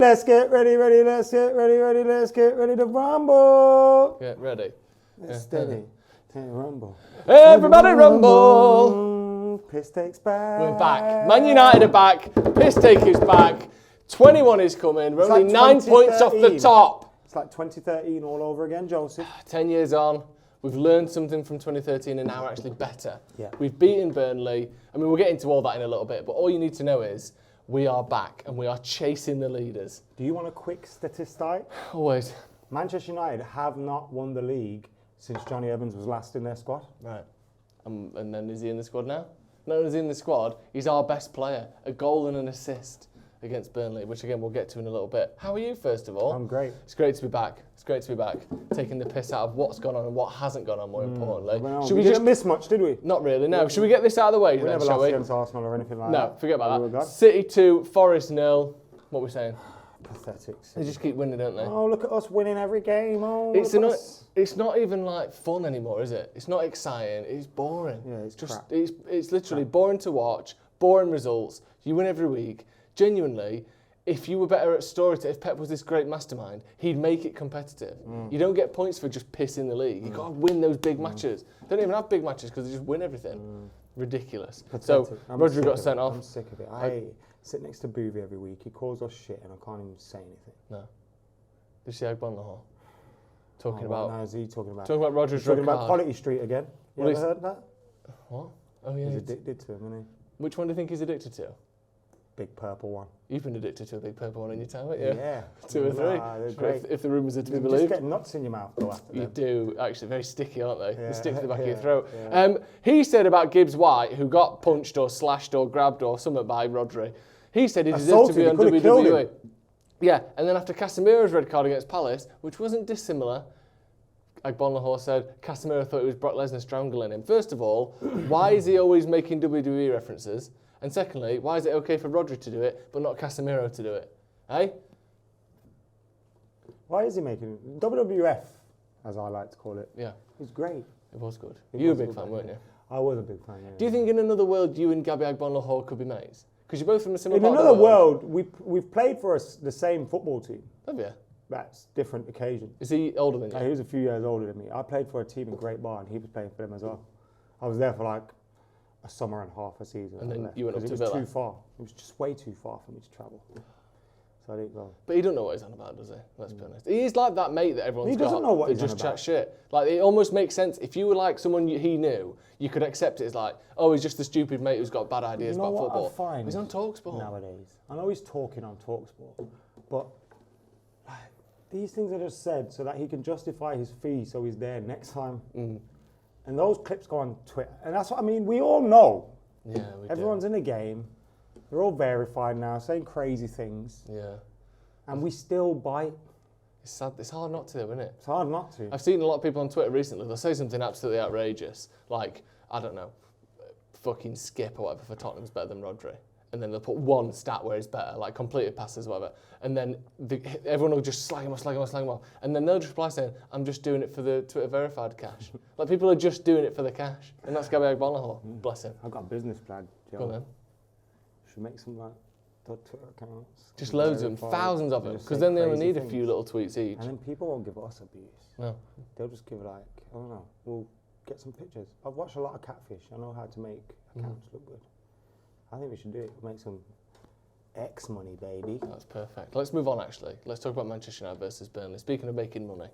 Let's get ready, let's get ready to rumble. Get ready. Steady, rumble. Everybody rumble. Piss takes back. We're back. Man United are back. Piss take is back. 21 is coming. We're only 9 points off the top. It's like 2013 all over again, Joseph. 10 years on. We've learned something from 2013 and now we're actually better. Yeah. We've beaten Burnley. I mean, we'll get into all that in a little bit, but all you need to know is we are back and we are chasing the leaders. Do you want a quick statistic? Always. Manchester United have not won the league since Johnny Evans was last in their squad. Right. And then is he in the squad now? Not only is he in the squad, he's our best player. A goal and an assist against Burnley, which again we'll get to in a little bit. How are you, first of all? I'm great. It's great to be back. It's great to be back. Taking the piss out of what's gone on and what hasn't gone on, more importantly. We didn't miss much, did we? Not really, no. Should we get this out of the way We then, never shall lost we? against Arsenal or anything like that. No, forget about that. City 2, Forest 0. What are we saying? Pathetic. They just keep winning, don't they? Oh, look at us winning every game. Oh, it's not even like fun anymore, is it? It's not exciting. It's boring. Yeah, it's just crap. It's literally boring to watch. Boring results. You win every week. Genuinely, if you were better at storytelling, if Pep was this great mastermind, he'd make it competitive. You don't get points for just pissing the league. You've got to win those big matches. They don't even have big matches because they just win everything. Ridiculous. Pathetic. So Rodri got sent off. I'm sick of it. I sit next to Boovy every week. He calls us shit and I can't even say anything. No. Did you see Agba on the hall? Talking about... Now is he talking about? Talking about Rodri's Talking red card. about Quality Street again. You ever heard that? What? Oh yeah. He's addicted to him, isn't he? Which one do you think he's addicted to? Big purple one. You've been addicted to a big purple one in your time, haven't you? Yeah. 2 or 3. Nah, they're great. If the rumours are to be You believed. just get nuts in your mouth though after You them. do, actually. Very sticky, aren't they? Yeah, They stick to the back of your throat. yeah. He said about Gibbs White, who got punched or slashed or grabbed or something by Rodri, he said he deserved to be on WWE. Yeah, and then after Casemiro's red card against Palace, which wasn't dissimilar, Agbonlahor said Casemiro thought it was Brock Lesnar strangling him. First of all, why is he always making WWE references? And secondly, why is it okay for Rodri to do it, but not Casemiro to do it? Eh? Why is he making it? WWF, as I like to call it? Yeah. It's great. It was good. You were a big fan, weren't you? I was a big fan, yeah. Do you think in another world you and Gabby Agbonlahor could be mates? Because you're both from a similar In part another of the world. we've played for the same football team. Have you? That's different occasions. Is he older than you? He was a few years older than me. I played for a team in Great Barn. He was playing for them as well. I was there for like a summer and half a season. And then you went up to Villa. It was too far. It was just way too far for me to travel. So I didn't go. But he don't know what he's on about, does he? Let's be honest. He is like that mate that everyone's got. He doesn't know what that he's just on chat about. shit. Like, it almost makes sense. If you were like someone he knew, you could accept it as like, oh, he's just the stupid mate who's got bad ideas about football. I find He's on TalkSport. nowadays. I know he's talking on TalkSport, but like, these things are just said so that he can justify his fee so he's there next time. And those clips go on Twitter. And that's what I mean. We all know. Yeah, we Everyone's in the game. They're all verified now, saying crazy things. Yeah. And we still bite. It's sad. It's hard not to, isn't it? It's hard not to. I've seen a lot of people on Twitter recently, they'll say something absolutely outrageous, like, I don't know, fucking Skip or whatever for Tottenham's better than Rodri. And then they'll put one stat where he's better, like completed passes or whatever. And then everyone will just slag him off. And then they'll just reply saying, I'm just doing it for the Twitter verified cash. Like, people are just doing it for the cash. And that's Gabby Agbonlahor. Bless him. I've got a business plan, Joe. Go on then. Should make some like Twitter accounts. Just loads of them, thousands of them. Because then they only need a few little tweets each. And then people won't give us abuse. No. They'll just give like, I don't know, we'll get some pictures. I've watched a lot of Catfish. I know how to make accounts look good. I think we should do it. We'll make some X money, baby. That's perfect. Let's move on, actually. Let's talk about Manchester United versus Burnley. Speaking of making money,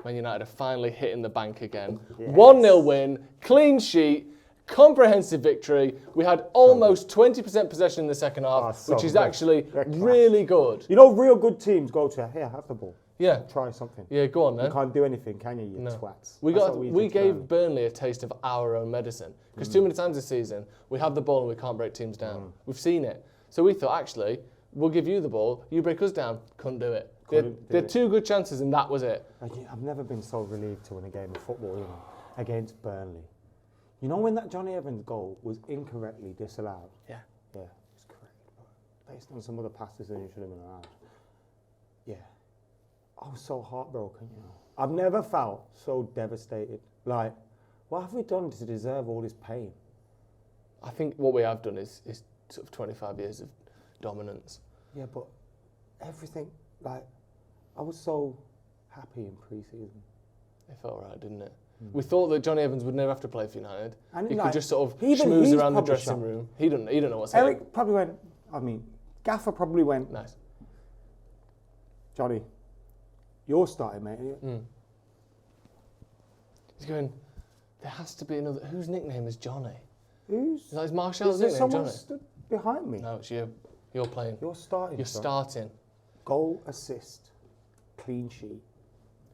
Man United are finally hitting the bank again. Yes. 1-0 win, clean sheet, comprehensive victory. We had almost 20% possession in the second half, which is actually really good. You know, real good teams go to, here, have the ball. Yeah. Try something. Yeah, go on then. You can't do anything, can you, twats? We gave Burnley a taste of our own medicine. Because too many times this season, we have the ball and we can't break teams down. We've seen it. So we thought, actually, we'll give you the ball, you break us down. Couldn't do it. They had 2 good chances and that was it. I've never been so relieved to win a game of football, you know, against Burnley. You know when that Johnny Evans goal was incorrectly disallowed? Yeah. Yeah, it's correct. But based on some other passes that he should have been allowed. Yeah. I was so heartbroken, you know. I've never felt so devastated. Like, what have we done to deserve all this pain? I think what we have done is sort of 25 years of dominance. Yeah, but everything, like, I was so happy in pre-season. It felt right, didn't it? We thought that Johnny Evans would never have to play for United. And he like, could just sort of even schmooze he's around the probably dressing shocked. room. He don't know what's happening. Eric probably went, Gaffer probably went, Nice. Johnny, you're starting, mate. He's going, there has to be another. Whose nickname is Johnny? Is that his Marshall's is there nickname, someone Johnny? stood behind me? No, it's you. You're playing. You're starting. You're son. starting. Goal, assist, clean sheet.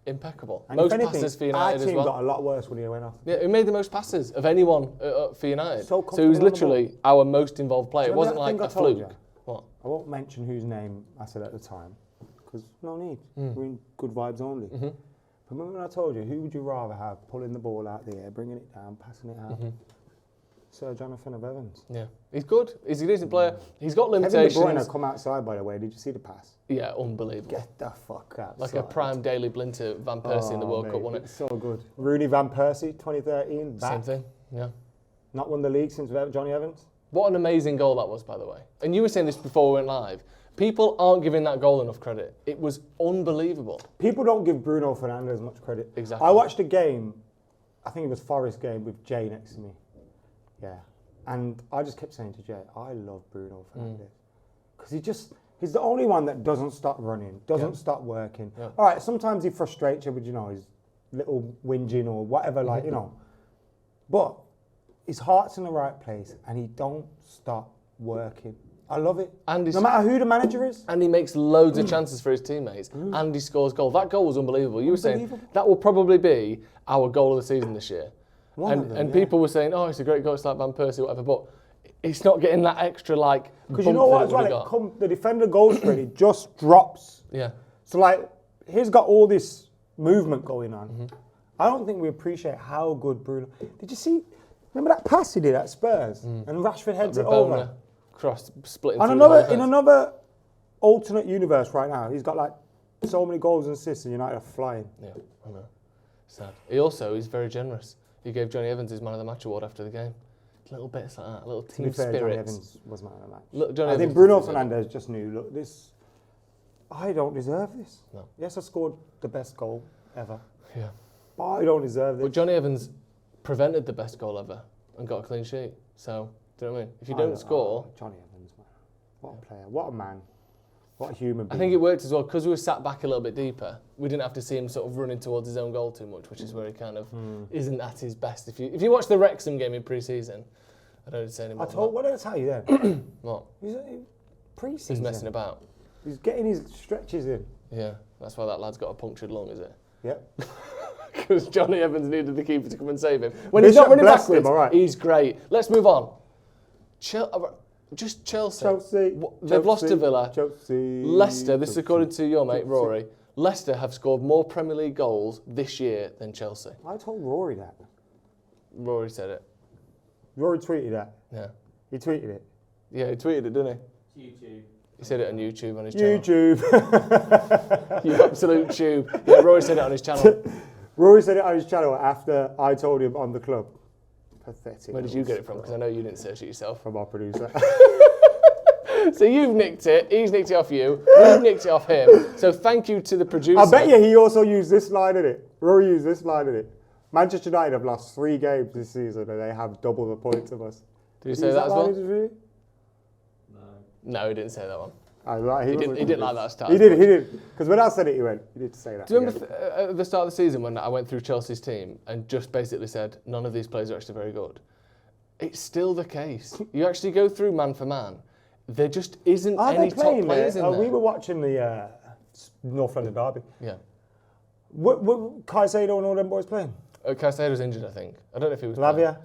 Impeccable. And most if anything, passes for United our team as well. got a lot worse when he went off. Yeah, he made the most passes of anyone for United. So he was comfortable on the literally our most involved player. Do It you wasn't remember like that a thing I told fluke. you? What? I won't mention whose name I said at the time, because no need. We're in good vibes only. But remember when I told you, who would you rather have pulling the ball out of the air, bringing it down, passing it out? Sir Jonathan of Evans. Yeah, he's good. He's a decent player. He's got Kevin limitations. De Bruyne come outside, by the way. Did you see the pass? Yeah, unbelievable. Get the fuck out. Like a prime Daily Blinter Van Persie in the World Cup, wasn't it? So good. Rooney Van Persie, 2013. Back. Same thing. Yeah. Not won the league since Johnny Evans. What an amazing goal that was, by the way. And you were saying this before we went live. People aren't giving that goal enough credit. It was unbelievable. People don't give Bruno Fernandes much credit. Exactly. I watched a game, I think it was Forest game with Jay next to me. Yeah. And I just kept saying to Jay, I love Bruno Fernandes. Because he's the only one that doesn't stop running, doesn't stop working. Yeah. All right, sometimes he frustrates you with, his little whinging or whatever, But his heart's in the right place and he don't stop working. I love it. And no matter who the manager is. And he makes loads of chances for his teammates. And he scores goal. That goal was unbelievable. You were saying that will probably be our goal of the season this year. And people were saying, it's a great goal, it's like Van Persie, whatever, but it's not getting that extra, because you know what, as well, the defender goes for it, it just drops. Yeah. So, he's got all this movement going on. I don't think we appreciate how good Bruno... Did you see... Remember that pass he did at Spurs? And Rashford heads it over? Cross, splitting And in another alternate universe right now, he's got, so many goals and assists and United are flying. Yeah, I know. Sad. He's very generous. He gave Johnny Evans his Man of the Match award after the game. Little bits like that, little team spirit. Johnny Evans was Man of the Match. Look, I think Bruno Fernandes just knew, look, I don't deserve this. No. Yes, I scored the best goal ever. Yeah. But I don't deserve this. But Johnny Evans prevented the best goal ever and got a clean sheet. So, do you know what I mean? If you don't score... Johnny Evans, man. What a player. What a man. What a human being. I think it worked as well because we were sat back a little bit deeper. We didn't have to see him sort of running towards his own goal too much, which is where he kind of isn't at his best. If you watch the Wrexham game in pre-season, I don't need to say anymore. What did I tell you then? What? He's pre-season. He's messing about. He's getting his stretches in. Yeah, that's why that lad's got a punctured lung, is it? Yep. Because Johnny Evans needed the keeper to come and save him. When he's not running backwards, he's great. Let's move on. Just Chelsea. They've lost to Villa. Leicester, this is according to your mate Rory, Leicester have scored more Premier League goals this year than Chelsea. I told Rory that. Rory said it. Rory tweeted that. Yeah. He tweeted it. Yeah, he tweeted it, didn't he? YouTube. He said it on YouTube on his channel. YouTube. You absolute tube. Yeah, Rory said it on his channel. Rory said it on his channel after I told him on the club. Pathetic. Where did you get it from? Because I know you didn't search it yourself. From our producer. So you've nicked it, he's nicked it off you, we've nicked it off him. So thank you to the producer. I bet you he also used this line in it. Rory used this line in it. Manchester United have lost 3 games this season and they have double the points of us. Did he say that as well? No. No, he didn't say that one. He didn't like that start. He did. Because when I said it, he went, you need to say that. Do you remember at the start of the season when I went through Chelsea's team and just basically said, none of these players are actually very good? It's still the case. You actually go through man for man. There just isn't any top players in there. We were watching the North London derby. Yeah. What Caicedo and all them boys playing? Caicedo's injured, I think. I don't know if he was Lavia? playing.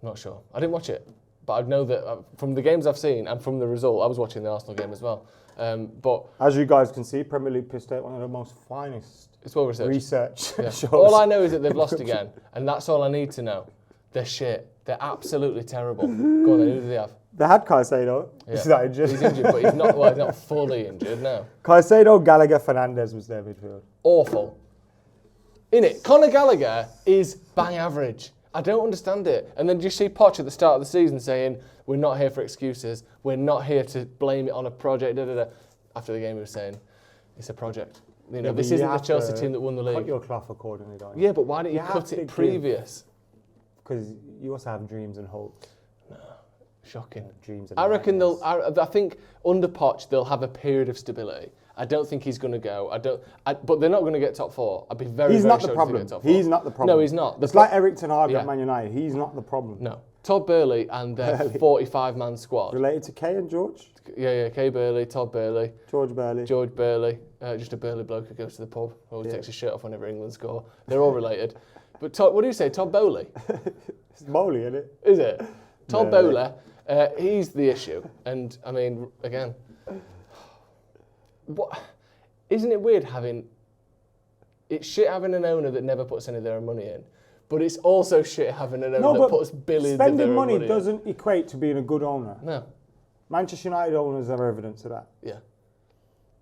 Not sure. I didn't watch it. But I know that from the games I've seen and from the result, I was watching the Arsenal game as well. But as you guys can see, Premier League pissed out one of the most finest it's well researched. shows. All I know is that they've lost again, and that's all I need to know. They're shit. They're absolutely terrible. Go on then, who do they have? They had Caicedo. Yeah. He's not injured. He's injured, but he's not fully injured, no. Caicedo, Gallagher, Fernandes was their midfield. Awful. Innit? Conor Gallagher is bang average. I don't understand it. And then you see Poch at the start of the season saying, we're not here for excuses. We're not here to blame it on a project, after the game, he was saying it's a project. You know, Yeah, but this you isn't the have Chelsea to team that won the Cut league. your cloth accordingly, don't you? Yeah, but why didn't you You cut have to it give- previous? Because you also have dreams and hopes. Shocking. Dreams and I reckon nightmares. I think under Poch they'll have a period of stability. I don't think he's going to go. But they're not going to get top 4. I'd be very. He's very not the shocked if they problem. get top 4. He's not the problem. No, he's not. It's like Eric Ten Hag Yeah. at Man United. He's not the problem. No. Todd Burley and their 45-man squad. Related to Kay and George? Yeah. Kay Burley, Todd Burley, George Burley. George Burley, just a Burley bloke who goes to the pub. Always takes his shirt off whenever England score. They're all related. But Todd, what do you say, Todd Bowley? It's Bowley, isn't it? Is it? Todd No. Bowler, he's the issue. And, I mean, again, isn't it weird having... It's shit having an owner that never puts any of their own money in, but it's also shit having an owner that puts billions of their own spending money in. doesn't equate to being a good owner. No. Manchester United owners have evidence of that. Yeah.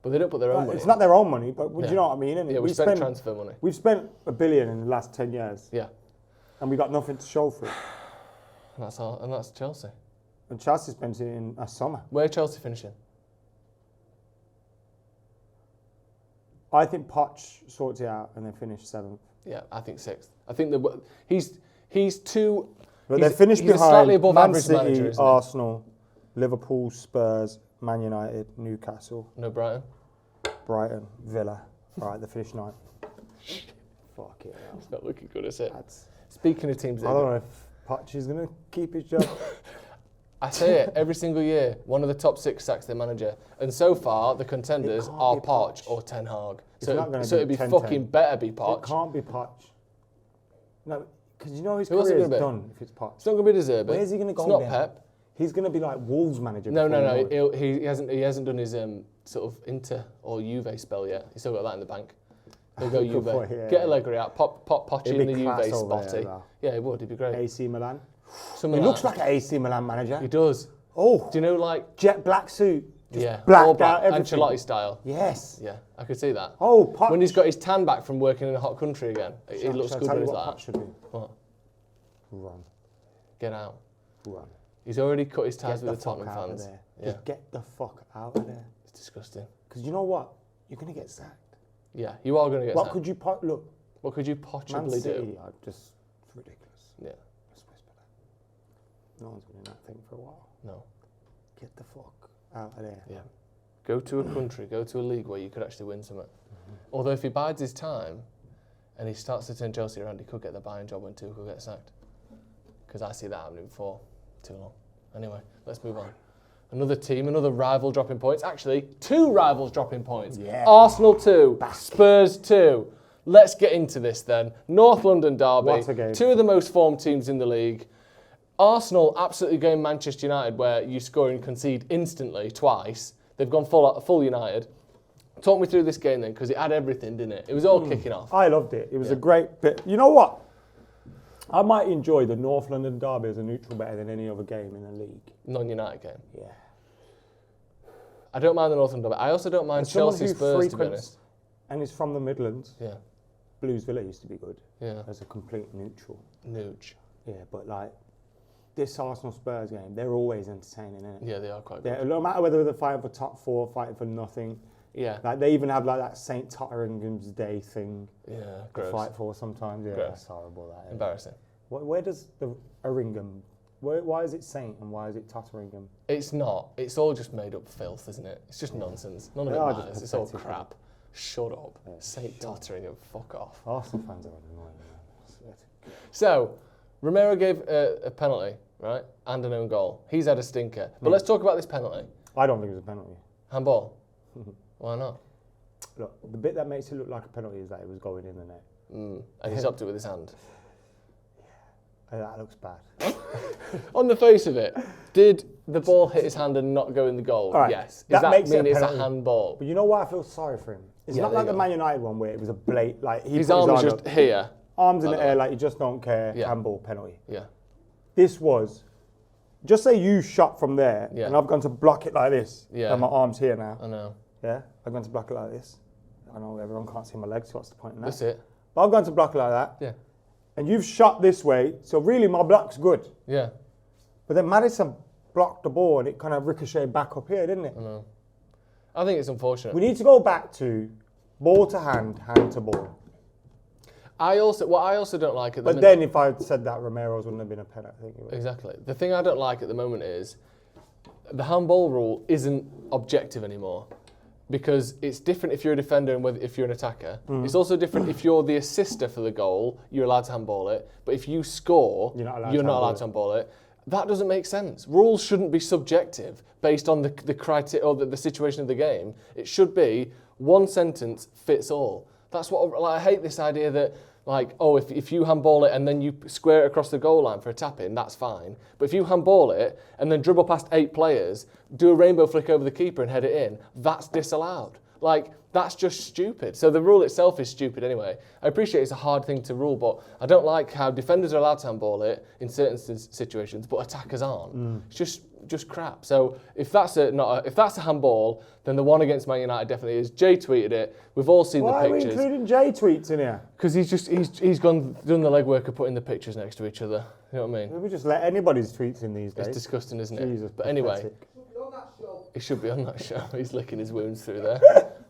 But they don't put their own money It's in. not their own money, but do Yeah. you know what I mean? Innit? Yeah, we spent transfer money. We've spent $1 billion in the last 10 years. Yeah. And we got nothing to show for it. And that's Chelsea. And Chelsea spent it in a summer. Where Chelsea finishing? I think Poch sorts it out and they finish 7th. Yeah, I think 6th. I think that he's too. But they're finished he's a behind slightly above Man average City, manager, isn't he? Arsenal, Liverpool, Spurs, Man United, Newcastle, No Brighton. Brighton, Villa. Right, they finished 9th. Fuck it. It's not looking good, is it? That's, Speaking of teams, I don't know if Poch is going to keep his job. I say it every single year. One of the top 6 sacks their manager, and so far the contenders can't are be Poch Poch. or Ten Hag. It's So, not gonna so be it'd be 10-10. fucking better be It Poch. can't be Poch. No, because you know his Who else is it career is gonna be? done if it's Poch. It's not going to be De Zerbi. Where's he going to go It's not then? Pep. He's going to be like Wolves manager. No, before you know it. he hasn't done his sort of Inter or Juve spell yet. He's still got that in the bank. He'll go Good Juve. point, yeah, Get yeah. Allegri out. Pop Poch It'd in be the class Juve over there, spotty. though. Yeah, it would. It'd be great. AC Milan. Something He looks that. like an AC Milan manager. He does. Oh, Do you know, like, jet black suit. Just yeah, blacked all black, out everything. Ancelotti style. Yes. Yeah, I could see that. Oh, Poch. When he's got his tan back from working in a hot country again, he looks Shall I good tell when you he's what like Poch that. should do? What? Run. Get out. Run. He's already cut his ties Get with the fuck Tottenham out fans. of there. Yeah, Just get the fuck out of there. it's disgusting. Because you know what? You're going to get sacked. Yeah, you are going to get What sacked. could you look? What could you Man possibly City do? are just it's ridiculous. Yeah, Let's whisper that. No one's winning that thing for a while. no. Get the fuck out of there. Yeah. Go to a country, go to a league where you could actually win something. Although if he bides his time and he starts to turn Chelsea around, he could get the buying job when Tuchel gets sacked. Because I see that happening before too long. Anyway, let's move on. Another team, another rival dropping points. Actually, 2 rivals dropping points. Yeah. Arsenal 2, Spurs 2. Let's get into this then. North London derby. What a game. 2 of the most formed teams in the league. Arsenal absolutely going Manchester United, where you score and concede instantly twice. They've gone full United. Talk me through this game then, because it had everything, didn't it? It was all kicking off. I loved it. It was a great bit. You know what? I might enjoy the North London derby as a neutral better than any other game in the league. Non-United game. Yeah. I don't mind the North London derby. I also don't mind As someone Chelsea who Spurs, to be frequents- honest. And it's from the Midlands. Yeah, Blues Villa used to be good yeah. as a complete neutral. Nooch. Yeah, but like this Arsenal Spurs game, they're always entertaining, innit? Yeah, they are quite good. No matter whether they're fighting for top 4, fighting for nothing. Yeah, Like they even have like that St Totteringham's Day thing yeah. to Gross. fight for sometimes. Yeah, Gross. that's horrible. That is. Embarrassing. Where does the Erringham? Why is it Saint and why is it Totteringham? It's not. It's all just made up filth, isn't it? It's just nonsense. None of They it are just matters. It's all pathetic, crap. Shut up. Yeah, St. shut Tottering and fuck off. Arsenal fans are annoying. Man. So, Romero gave a penalty, right? And an own goal. He's had a stinker. But let's talk about this penalty. I don't think it was a penalty. Handball. Why not? Look, the bit that makes it look like a penalty is that it was going in the net. And he stopped it with his hand. That looks bad. On the face of it, did the ball hit his hand and not go in the goal? All right, Yes. that Does that makes it mean a it's a penalty. handball? But you know why I feel sorry for him? It's Yeah, not there like you the go. Man United one where it was a blatant, like he His put arm was his just arm up, here. arms in like the air that. like you just don't care, Yeah. handball penalty. Yeah. This was, just say you shot from there Yeah. and I've gone to block it like this. Yeah. And my arm's here now. I know. Yeah, I've gone to block it like this. I know everyone can't see my legs, so what's the point in that? That's it. But I've gone to block it like that. Yeah. And you've shot this way, so really my block's good. Yeah. But then Maddison blocked the ball and it kind of ricocheted back up here, didn't it? I know. I think it's unfortunate. We need to go back to ball to hand, hand to ball. What I also don't like at the minute... But then if I had said that, Romero's wouldn't have been a penalty. I think it would. Exactly. The thing I don't like at the moment is the handball rule isn't objective anymore. Because it's different if you're a defender and if you're an attacker. It's also different if you're the assister for the goal, you're allowed to handball it. But if you score, you're not allowed to handball it. That doesn't make sense. Rules shouldn't be subjective based on the criteria or the situation of the game. It should be one sentence fits all. That's what I hate this idea that if you handball it and then you square it across the goal line for a tap-in, that's fine. But if you handball it and then dribble past 8 players, do a rainbow flick over the keeper and head it in, that's disallowed. That's just stupid. So the rule itself is stupid anyway. I appreciate it's a hard thing to rule, but I don't like how defenders are allowed to handball it in certain situations, but attackers aren't. It's just crap. So if that's a handball, then the one against Man United definitely is. Jay tweeted it. We've all seen the pictures. Why are we including Jay tweets in here? Because he's done the legwork of putting the pictures next to each other. You know what I mean? We just let anybody's tweets in these days. It's disgusting, isn't it? Jesus, but anyway, pathetic. He should be on that show. He's licking his wounds through there.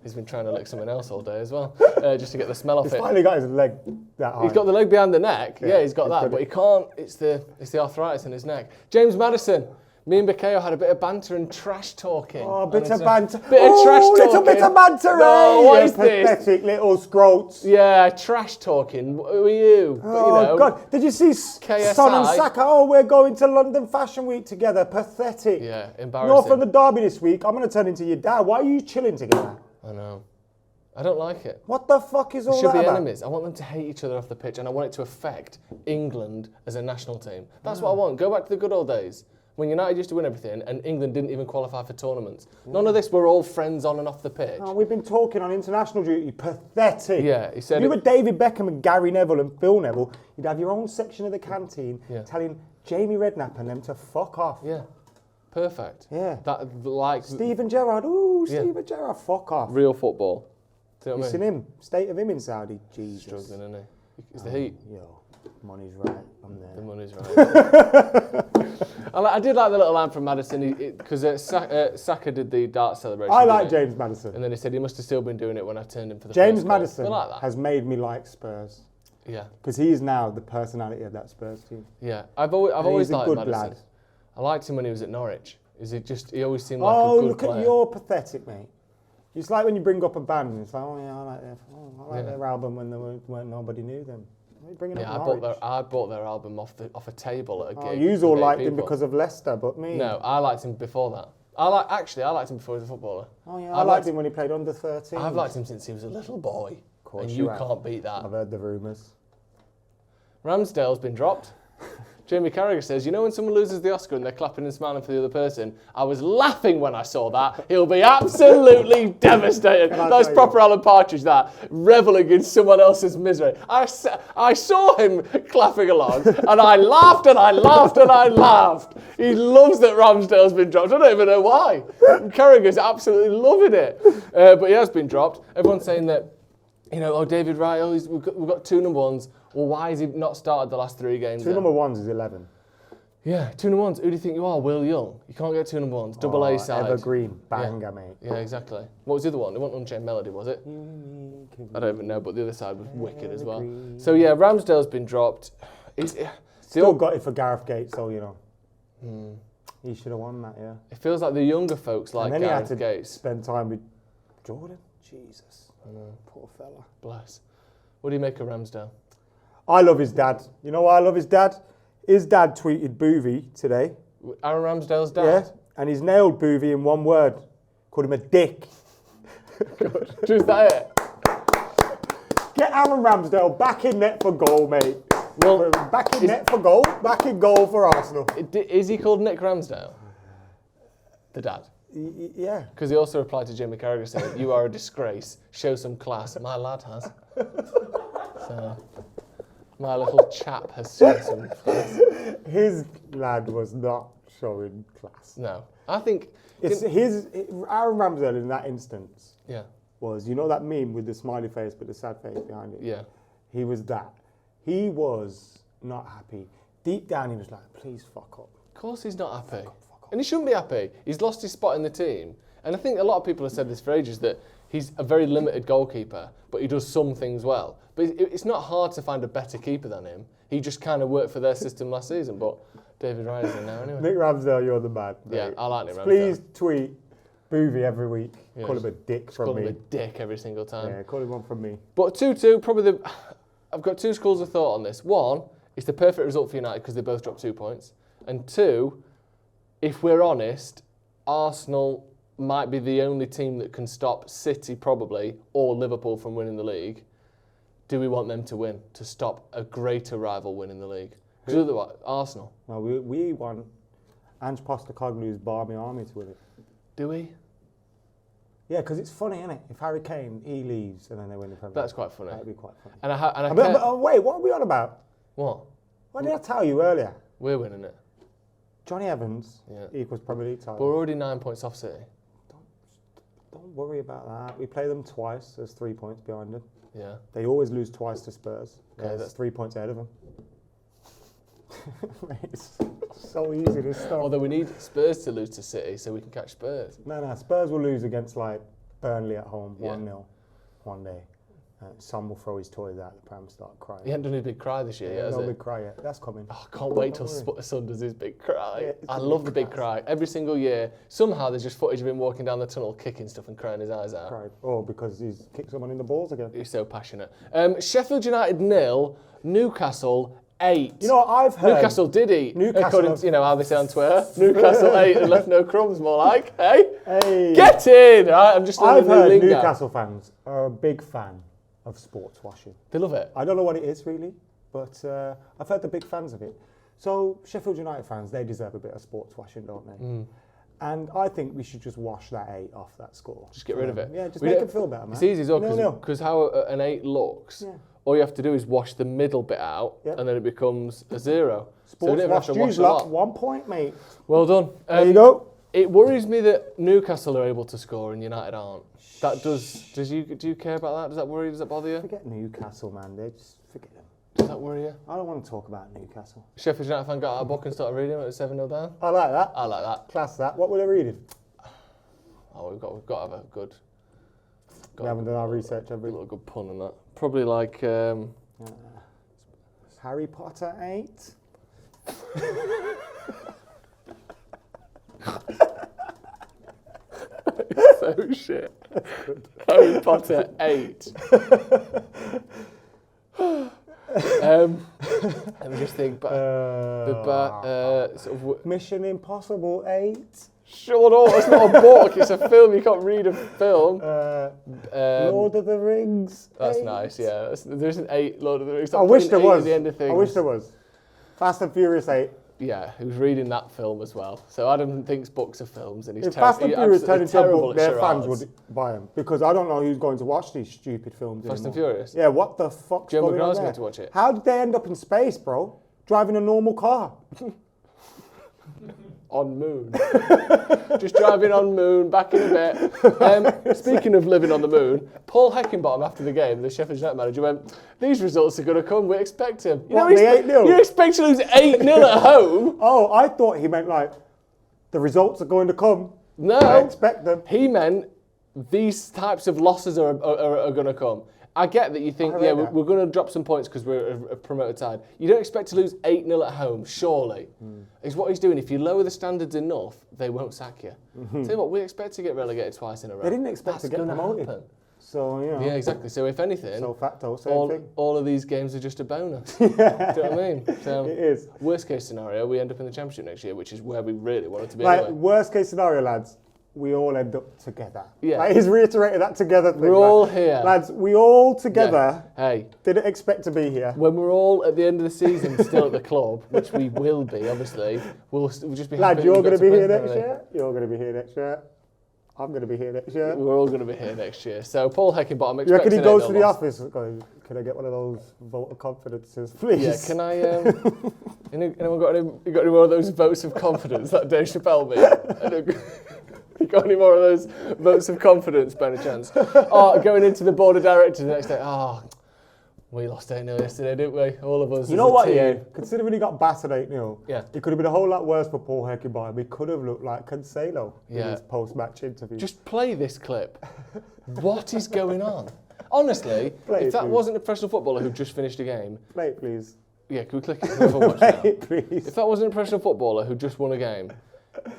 He's been trying to lick someone else all day as well, just to get the smell off it. He's finally got his leg that high. He's got the leg behind the neck. Yeah, he's got that, but he can't. It's the arthritis in his neck. James Maddison. Me and McKola had a bit of banter and trash talking. Oh, a bit of banter. Bit of trash talking. Little bit of banter, no, what is this? Pathetic little scroats. Yeah, trash talking. Who are you? Oh, God. Did you see Son and Saka? Oh, we're going to London Fashion Week together. Pathetic. Yeah, embarrassing. You're from the derby this week. I'm going to turn into your dad. Why are you chilling together? I know. I don't like it. What the fuck is all that about? They should be enemies. I want them to hate each other off the pitch, and I want it to affect England as a national team. That's what I want. Go back to the good old days. When United used to win everything and England didn't even qualify for tournaments. None of this, we're all friends on and off the pitch. Oh, we've been talking on international duty. Pathetic. Yeah, he said if you were David Beckham and Gary Neville and Phil Neville, you'd have your own section of the canteen telling Jamie Redknapp and them to fuck off. Yeah, perfect. Yeah. That Steven Gerrard. Ooh, Steven Gerrard, fuck off. Real football. Do you know what I mean? Seen him? State of him in Saudi. Jesus. Struggling, isn't he? It's the heat. Yo, money's right. I'm there. The money's right. I did like the little line from Maddison because Saka did the dart celebration. I like James Maddison. And then he said he must have still been doing it when I turned him for the James first Maddison goal. Like that. has made me like Spurs. Yeah. Because he is now the personality of that Spurs team. Yeah. I've always liked Maddison. Lad. I liked him when he was at Norwich. He always seemed like a good player. Oh, look at you're pathetic, mate. It's like when you bring up a band and it's like, oh yeah, I like their album when nobody knew them. Yeah, I bought their album off a table at a gig. You all liked him because of Leicester, but me. No, I liked him before that. I liked him before he was a footballer. Oh yeah, I liked him when he played under 13. I've liked him since he was a little boy. Of course, and you can't beat that. I've heard the rumours. Ramsdale's been dropped. Jamie Carragher says, you know when someone loses the Oscar and they're clapping and smiling for the other person? I was laughing when I saw that. He'll be absolutely devastated. That's proper Alan Partridge, that. Revelling in someone else's misery. I saw him clapping along and I laughed and I laughed and I laughed. He loves that Ramsdale's been dropped. I don't even know why. Carragher's absolutely loving it. But he has been dropped. Everyone's saying that, David Wright, we've got 2 number ones. Well, why has he not started the last 3 games? 2 number ones is 11. Yeah, 2 number ones. Who do you think you are? Will Young. You can't get 2 number ones. Double A side. Evergreen. Banger, mate. Yeah, exactly. What was the other one? It wasn't Unchained Melody, was it? I don't even know, but the other side was wicked as well. So, yeah, Ramsdale's been dropped. Still got it for Gareth Gates, so, he should have won that, yeah. It feels like the younger folks like Gareth Gates. And then he had to spend time with Jordan. Jesus. I know. Poor fella. Bless. What do you make of Ramsdale? I love his dad. You know why I love his dad? His dad tweeted Boovy today. Aaron Ramsdale's dad? Yeah, and he's nailed Boovy in one word. Called him a dick. Is that it? Get Aaron Ramsdale back in net for goal, mate. Well, back in net for goal. Back in goal for Arsenal. Is he called Nick Ramsdale? The dad? Yeah. Because he also replied to Jamie Carragher saying, you are a disgrace. Show some class. My lad has. So... my little chap has shown some class. His lad was not showing class. No. I think... Aaron Ramsdale in that instance was, that meme with the smiley face but the sad face behind it? Yeah. He was that. He was not happy. Deep down he was like, please fuck up. Of course he's not happy. Fuck up. And he shouldn't be happy. He's lost his spot in the team. And I think a lot of people have said this for ages, that he's a very limited goalkeeper, but he does some things well. But it's not hard to find a better keeper than him. He just kind of worked for their system last season, but David Ryan's in now anyway. Nick Ramsdale, you're the man. Mate. Yeah, I like Nick Ramsdale. Please tweet Boovy every week. Yeah, call him a dick from me. Call him a dick every single time. Yeah, call him one from me. But 2-2, probably I've got two schools of thought on this. One, it's the perfect result for United because they both dropped 2 points. And two, if we're honest, Arsenal might be the only team that can stop City probably, or Liverpool from winning the league. Do we want them to win, to stop a greater rival winning the league? Because otherwise, Arsenal. Well, we want Ange Postecoglou's Barmy Army to win it. Do we? Yeah, because it's funny, isn't it? If Harry Kane, he leaves and then they win the Premier League. That's quite funny. That'd be quite funny. And Wait, what are we on about? What? What did I tell you earlier? We're winning it. Johnny Evans Yeah. equals Premier League title. But we're already 9 points off City. Don't worry about that. We play them twice. There's 3 points behind them. Yeah. They always lose twice to Spurs. Okay, That's 3 points ahead of them. It's so easy to stop. Although we need Spurs to lose to City so we can catch Spurs. No, Spurs will lose against like Burnley at home, Yeah. 1-0 one day. Son will throw his toys out the pram and start crying. He hasn't done his big cry this year yet, has no he? big cry yet. That's coming. Oh, I can't wait till Don't worry. Son does his big cry. Yeah, I love the big cry. Every single year, somehow there's just footage of him walking down the tunnel, kicking stuff and crying his eyes out. Cried. Oh, because he's kicked someone in the balls again. He's so passionate. Sheffield United 0, Newcastle 8. You know what I've heard? Newcastle did eat, Newcastle according to how they say on Twitter. Newcastle 8 and left no crumbs, more like. Hey? Hey. Get in! Right, I'm just I've learning heard lingo. Newcastle fans are a big fan of sports washing. They love it. I don't know what it is really, but I've heard they're big fans of it. So Sheffield United fans, they deserve a bit of sports washing, don't they? And I think we should just wash that 8 off that score. Just get rid of it. Yeah, just We make don't- them feel better, man. It's easy as well, 0-0. because how an 8 looks, Yeah. all you have to do is wash the middle bit out, Yep. and then it becomes a 0. So Sports you don't even have wash, to wash use a lot. lot. 1 point, mate. Well done. There you go. It worries me that Newcastle are able to score and United aren't. That does. Do you care about that? Does that worry? Does that bother you? Forget Newcastle, man. They just forget them. Does that worry you? I don't want to talk about Newcastle. Sheffield United fan got out of a book and started reading it at 7-0 down. I like that. I like that. Class that. What were they reading? Oh, we've got to have a good. We haven't done our research, have A we? little good pun on that. Probably like. Harry Potter 8. So shit. Harry Potter 8. Let me just think back. Sort of Mission Impossible 8. shut up, it's not a book, it's a film, you can't read a film. Lord of the Rings. That's 8. nice, yeah. There isn't 8 Lord of the Rings. I wish Stop there putting 8 was. At the end of things. I wish there was. Fast and Furious 8. Yeah, who's reading that film as well. So Adam thinks books are films and he's If Fast and Furious turned into a book, their fans charades. would buy them. Because I don't know who's going to watch these stupid films Fast and anymore. Furious? Yeah, what the fuck's Joe going on McGrath's there? going to watch it. How did they end up in space, bro? Driving a normal car. On moon. Just driving on moon, back in a bit. Speaking of living on the moon, Paul Heckingbottom after the game, the Sheffield United manager, went, these results are going to come, we expect him. What, the 8-0? You expect to lose 8-0 at home? Oh, I thought he meant like, the results are going to come. No. I expect them. He meant these types of losses are going to come. I get that you think, I read yeah, that. we're going to drop some points because we're a promoted side. You don't expect to lose 8-0 at home, surely. Is what he's doing. If you lower the standards enough, they won't sack you. Tell you what, we expect to get relegated twice in a row. They didn't expect That's to get gonna promoted. happen. So, you know. Yeah, exactly. So if anything, So facto, same thing. all of these games are just a bonus. Do you know what I mean? So It is. worst case scenario, we end up in the Championship next year, which is where we really wanted to be Like, anyway. worst case scenario, lads, we all end up together. Yeah. Like, he's reiterated that together thing. We're like, all here. Lads, we all together Hey, didn't expect to be here. when we're all at the end of the season still at the club, which we will be, obviously, we'll just be happy. Lads, you're we've got going to be play here for next everything. year. You're going to be here next year. I'm going to be here next year. We're all going to be here next year. So Paul Heckingbottom You reckon expects he an goes 8-0 to the loss. office going, can I get one of those vote of confidences, please? Yeah, can I? Anyone got any more of those votes of confidence that Dave Chappelle made? You got any more of those votes of confidence by any chance? Oh, going into the board of directors the next day. Oh, We lost 8-0 yesterday, didn't we? All of us. You know what, team. yeah? Considering he got battered 8-0, Yeah. it could have been a whole lot worse for Paul Heckenby. We could have looked like Cancelo in Yeah. his post-match interview. Just play this clip. What is going on? Honestly, Play if it, that please. wasn't a professional footballer who just finished a game, Play it, please. yeah, can we click it? Have a watch Play now? it, please. If that wasn't a professional footballer who just won a game,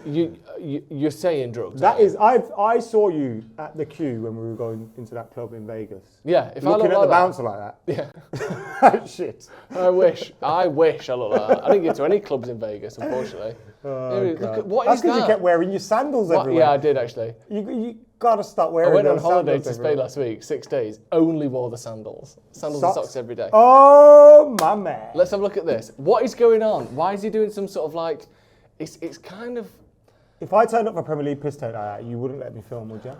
you're saying drugs. That aren't you? is, I saw you at the queue when we were going into that club in Vegas. Yeah, if I Looking look at like the that, bouncer like that. yeah, Shit. I wish I looked like that. I didn't get to any clubs in Vegas, unfortunately. Oh, Look God. at, what That's is because that? you kept wearing your sandals What- everywhere. Yeah, I did actually. You gotta stop I wearing went on those holiday sandals to Spain everywhere. last week, 6 days. Only wore the sandals. Sandals and socks every day. Oh, my man. Let's have a look at this. What is going on? Why is he doing some sort of like? It's kind of. If I turned up for Premier League piss take like that, you wouldn't let me film, would you?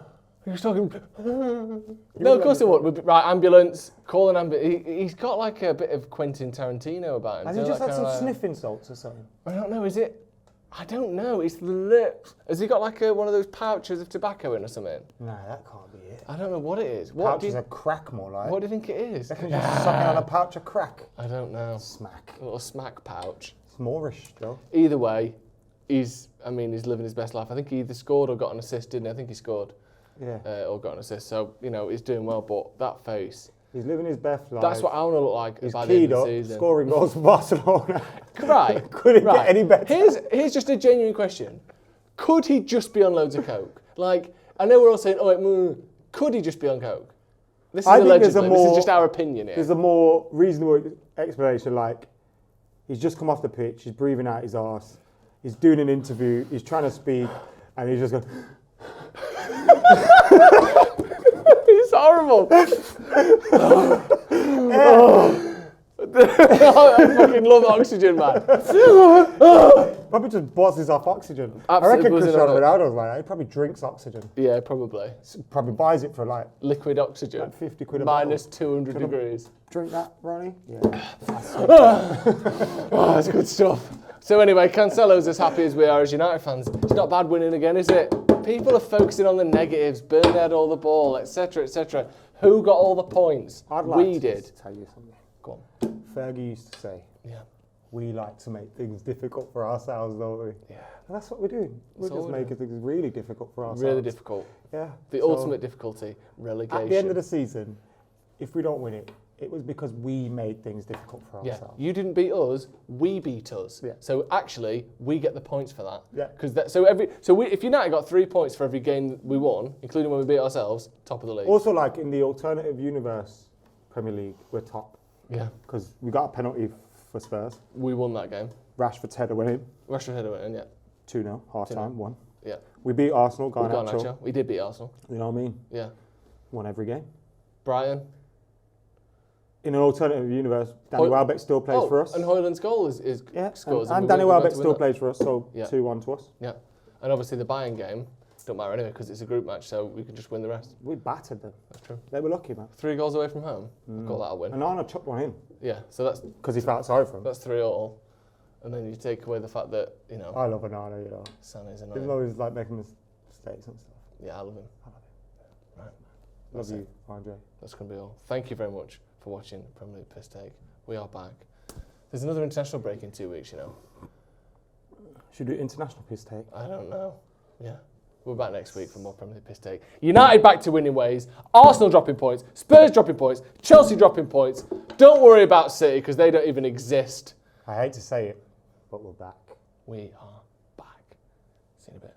He was talking. No, of course I would. Right, ambulance. Call an ambulance. He's got like a bit of Quentin Tarantino about him. Has Do he you know just that had some kind of, sniffing salts or something? I don't know. Is it? I don't know. It's the lips. Has he got like one of those pouches of tobacco in or something? No, that can't be it. I don't know what it is. What do Pouches you, of crack, more like. what do you think it is? Reckon you're just sucking on a pouch of crack. I don't know. Smack. A little smack pouch. It's Moorish, though. Either way, he's living his best life. I think he either scored or got an assist, didn't he? I think he scored Yeah. or got an assist. So, he's doing well, but that face, He's living his best life. that's what I want to look like He's by the end keyed of up, the season. scoring goals for Barcelona. Right. Couldn't right. get any better. Here's just a genuine question. Could he just be on loads of coke? Like, I know we're all saying, could he just be on coke? This is I think there's allegedly. a more- This is just our opinion here. There's a more reasonable explanation, like he's just come off the pitch, he's breathing out his arse, he's doing an interview, he's trying to speak, and he's just going... It's horrible. I fucking love oxygen, man. Probably just buzzes off oxygen. Absolutely I reckon buzzing Cristiano off. Ronaldo's like that. He probably drinks oxygen. Yeah, probably. Probably buys it for like Liquid oxygen. 50 quid a Minus bottle. 200 degrees. Drink that, Ronnie? Yeah. Oh, that's good stuff. So anyway, Cancelo's as happy as we are as United fans. It's not bad winning again, is it? People are focusing on the negatives. Burnley had all the ball, etc., etc. Who got all the points? I'd like We to did. tell you something. Go on. Fergie used to say, Yeah. we like to make things difficult for ourselves, don't we? Yeah. And that's what we're doing. We're That's all just we're making things really difficult for ourselves. Really difficult. Yeah. The So, ultimate difficulty, relegation. At the end of the season, if we don't win it, it was because we made things difficult for Yeah, ourselves. you didn't beat us, we beat us. Yeah. So actually, we get the points for that. Yeah. Because if United got 3 points for every game we won, including when we beat ourselves, top of the league. Also, like in the alternative universe Premier League, we're top Yeah, because we got a penalty for Spurs. we won that game. Rashford's header went in, Rashford header went in, yeah. 2-0, half time, 1. Yeah. We beat Arsenal, We got Garnacho. Nacho. We did beat Arsenal. You know what I mean? Yeah. Won every game. Brighton. In an alternative universe, Danny Welbeck still plays for us. And Højlund's goal is Yeah, scores. and we Danny went Welbeck to win still that. plays for us, so Yeah. 2-1 to us. Yeah. And obviously the Bayern game, don't matter anyway because it's a group match, so we can just win the rest. We battered them. That's true. They were lucky, man. 3 goals away from home. Got that a win. And Arnold chucked one in Yeah, so that's because he felt sorry for him. 3-all. And then you take away the fact that, I love Onana, you know. Son is Even annoying. though he's like making mistakes and stuff. Yeah, I love him. Right. Love That's you, Andre. That's going to be all. Thank you very much for watching Premier League Piss Take. We are back. There's another international break in 2 weeks, Should we do international piss take? I don't know. Yeah. We're back next week for more Premier League Piss Take. United back to winning ways. Arsenal dropping points. Spurs dropping points. Chelsea dropping points. Don't worry about City because they don't even exist. I hate to say it, but we're back. We are back. See you in a bit.